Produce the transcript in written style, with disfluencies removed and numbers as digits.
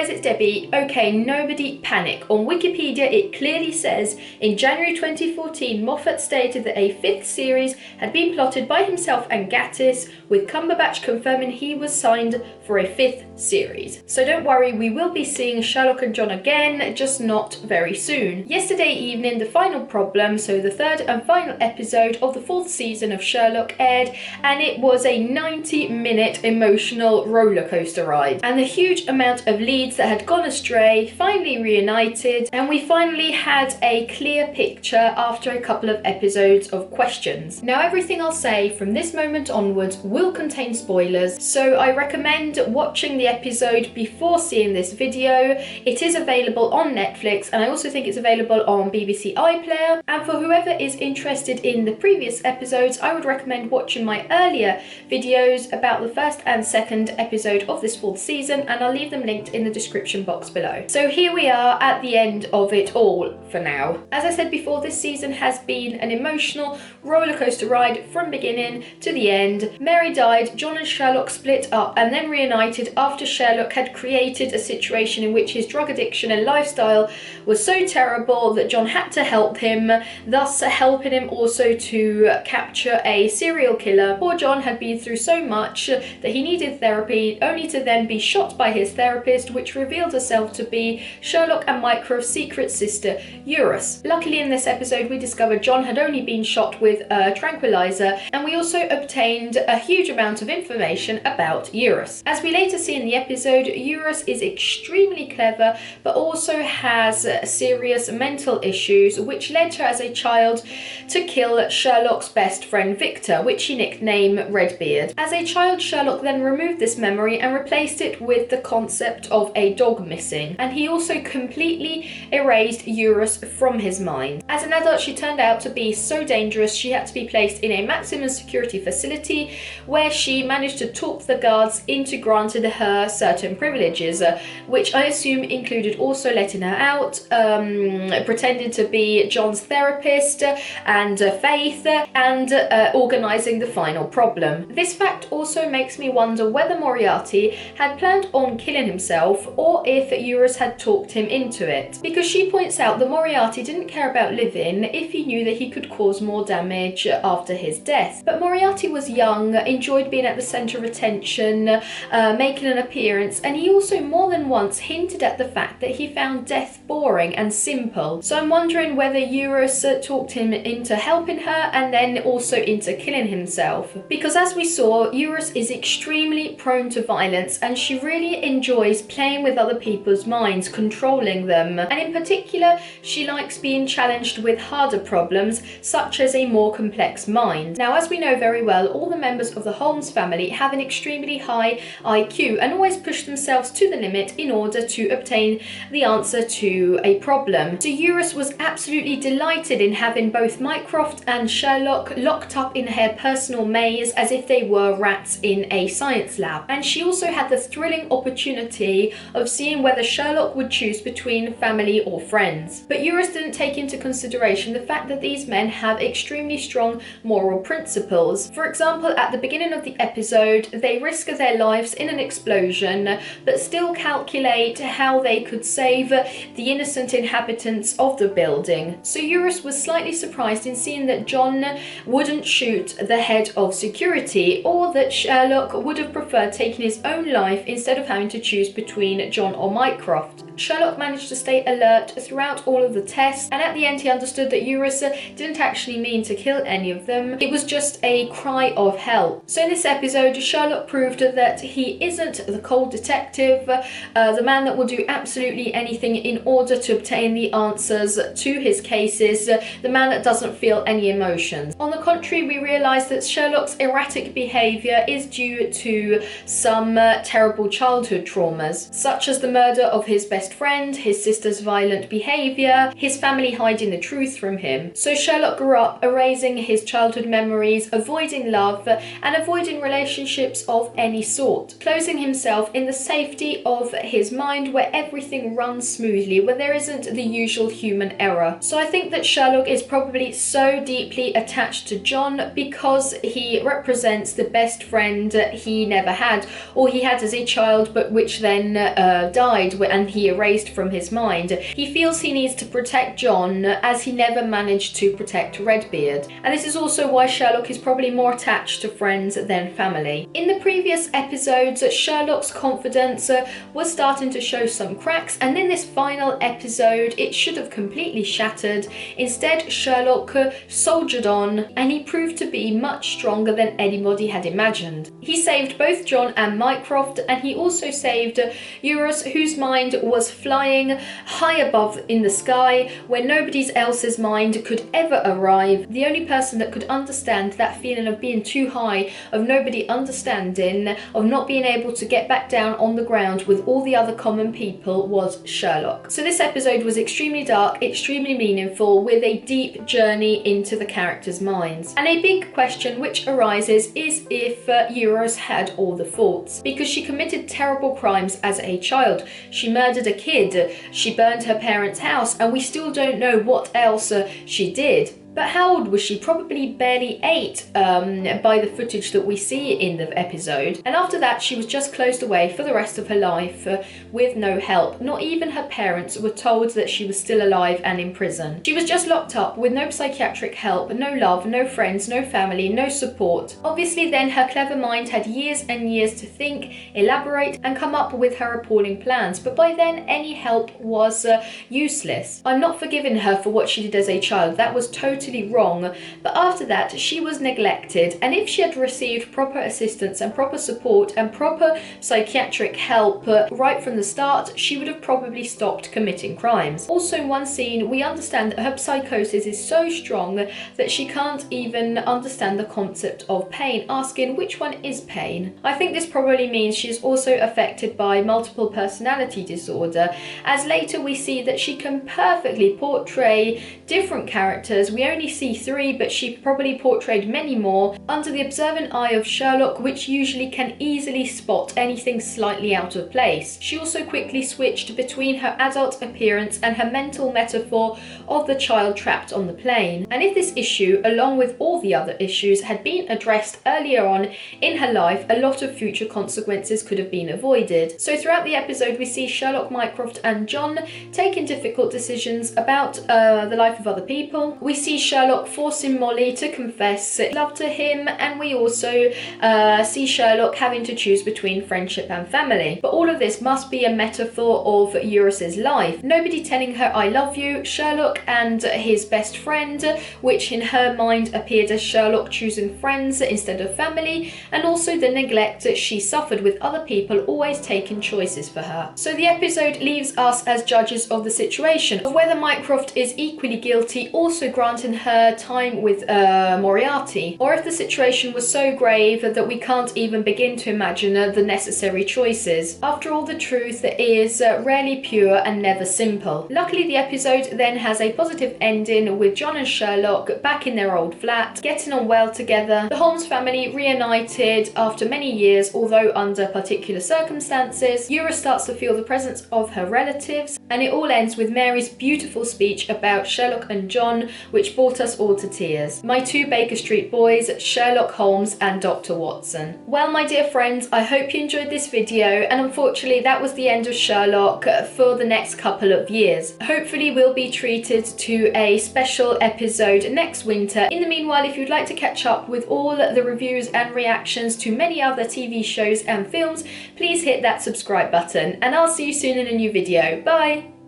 guys, it's Debbie. Okay, nobody panic. On Wikipedia it clearly says, in January 2014, Moffat stated that a 5th series had been plotted by himself and Gatiss, with Cumberbatch confirming he was signed for a 5th series. So don't worry, we will be seeing Sherlock and John again, just not very soon. Yesterday evening, The Final Problem, so the 3rd and final episode of the 4th season of Sherlock aired, and it was a 90-minute emotional rollercoaster ride. And the huge amount of leads that had gone astray finally reunited, and we finally had a clear picture after a couple of episodes of questions. Now, everything I'll say from this moment onwards will contain spoilers, so I recommend watching the episode before seeing this video. It is available on Netflix, and I also think it's available on BBC iPlayer. And for whoever is interested in the previous episodes, I would recommend watching my earlier videos about the 1st and 2nd episode of this 4th season, and I'll leave them linked in the description box below. So here we are at the end of it all for now. As I said before, this season has been an emotional rollercoaster ride from beginning to the end. Mary died, John and Sherlock split up and then reunited after Sherlock had created a situation in which his drug addiction and lifestyle was so terrible that John had to help him, thus helping him also to capture a serial killer. Poor John had been through so much that he needed therapy, only to then be shot by his therapist, which revealed herself to be Sherlock and Mycroft's secret sister, Eurus. Luckily in this episode we discovered John had only been shot with a tranquilizer, and we also obtained a huge amount of information about Eurus. As we later see in the episode, Eurus is extremely clever but also has serious mental issues, which led her as a child to kill Sherlock's best friend Victor, which she nicknamed Redbeard. As a child, Sherlock then removed this memory and replaced it with the concept of a dog missing, and he also completely erased Eurus from his mind. As an adult, she turned out to be so dangerous she had to be placed in a maximum security facility, where she managed to talk the guards into granting her certain privileges, which I assume included also letting her out, pretending to be John's therapist and Faith, and organising the final problem. This fact also makes me wonder whether Moriarty had planned on killing himself, or if Eurus had talked him into it, because she points out that Moriarty didn't care about living if he knew that he could cause more damage after his death. But Moriarty was young, enjoyed being at the centre of attention, making an appearance, and he also more than once hinted at the fact that he found death boring and simple. So I'm wondering whether Eurus talked him into helping her and then also into killing himself, because as we saw, Eurus is extremely prone to violence, and she really enjoys playing with other people's minds, controlling them, and in particular she likes being challenged with harder problems such as a more complex mind. Now, as we know very well, all the members of the Holmes family have an extremely high IQ and always push themselves to the limit in order to obtain the answer to a problem. So Eurus was absolutely delighted in having both Mycroft and Sherlock locked up in her personal maze as if they were rats in a science lab, and she also had the thrilling opportunity of seeing whether Sherlock would choose between family or friends. But Eurus didn't take into consideration the fact that these men have extremely strong moral principles. For example, at the beginning of the episode, they risk their lives in an explosion but still calculate how they could save the innocent inhabitants of the building. So Eurus was slightly surprised in seeing that John wouldn't shoot the head of security, or that Sherlock would have preferred taking his own life instead of having to choose between John or Mycroft. Sherlock managed to stay alert throughout all of the tests, and at the end he understood that Eurus didn't actually mean to kill any of them. It was just a cry of help. So in this episode, Sherlock proved that he isn't the cold detective, the man that will do absolutely anything in order to obtain the answers to his cases, the man that doesn't feel any emotions. On the contrary, we realise that Sherlock's erratic behaviour is due to some terrible childhood traumas, such as the murder of his best best friend, his sister's violent behaviour, his family hiding the truth from him. So Sherlock grew up erasing his childhood memories, avoiding love, and avoiding relationships of any sort, closing himself in the safety of his mind where everything runs smoothly, where there isn't the usual human error. So I think that Sherlock is probably so deeply attached to John because he represents the best friend he never had, or he had as a child, but which then died and he erased from his mind. He feels he needs to protect John as he never managed to protect Redbeard. And this is also why Sherlock is probably more attached to friends than family. In the previous episodes, Sherlock's confidence was starting to show some cracks, and in this final episode it should have completely shattered. Instead, Sherlock soldiered on, and he proved to be much stronger than anybody had imagined. He saved both John and Mycroft, and he also saved Eurus, whose mind was flying high above in the sky where nobody else's mind could ever arrive. The only person that could understand that feeling of being too high, of nobody understanding, of not being able to get back down on the ground with all the other common people, was Sherlock. So this episode was extremely dark, extremely meaningful, with a deep journey into the characters' minds. And a big question which arises is if Eurus had all the faults, because she committed terrible crimes as a child. She murdered a kid, she burned her parents' house, and we still don't know what else she did. But how old was she? Probably barely 8 by the footage that we see in the episode. And after that, she was just closed away for the rest of her life with no help. Not even her parents were told that she was still alive and in prison. She was just locked up with no psychiatric help, no love, no friends, no family, no support. Obviously then her clever mind had years and years to think, elaborate, and come up with her appalling plans. But by then any help was useless. I'm not forgiving her for what she did as a child. That was totally wrong, but after that she was neglected, and if she had received proper assistance and proper support and proper psychiatric help right from the start, she would have probably stopped committing crimes. Also in one scene we understand that her psychosis is so strong that she can't even understand the concept of pain, asking which one is pain. I think this probably means she is also affected by multiple personality disorder, as later we see that she can perfectly portray different characters. We only see 3, but she probably portrayed many more under the observant eye of Sherlock, which usually can easily spot anything slightly out of place. She also quickly switched between her adult appearance and her mental metaphor of the child trapped on the plane. And if this issue, along with all the other issues, had been addressed earlier on in her life, a lot of future consequences could have been avoided. So throughout the episode we see Sherlock, Mycroft and John taking difficult decisions about the life of other people. We see Sherlock forcing Molly to confess love to him, and we also see Sherlock having to choose between friendship and family. But all of this must be a metaphor of Eurus's life. Nobody telling her I love you, Sherlock and his best friend, which in her mind appeared as Sherlock choosing friends instead of family, and also the neglect that she suffered with other people always taking choices for her. So the episode leaves us as judges of the situation, of whether Mycroft is equally guilty, also granting her time with Moriarty, or if the situation was so grave that we can't even begin to imagine the necessary choices. After all, the truth is rarely pure and never simple. Luckily the episode then has a positive ending, with John and Sherlock back in their old flat, getting on well together, the Holmes family reunited after many years, although under particular circumstances. Eurus starts to feel the presence of her relatives, and it all ends with Mary's beautiful speech about Sherlock and John, which brought us all to tears. My 2 Baker Street boys, Sherlock Holmes and Dr. Watson. Well, my dear friends, I hope you enjoyed this video, and unfortunately that was the end of Sherlock for the next couple of years. Hopefully we'll be treated to a special episode next winter. In the meanwhile, if you'd like to catch up with all the reviews and reactions to many other TV shows and films, please hit that subscribe button, and I'll see you soon in a new video. Bye!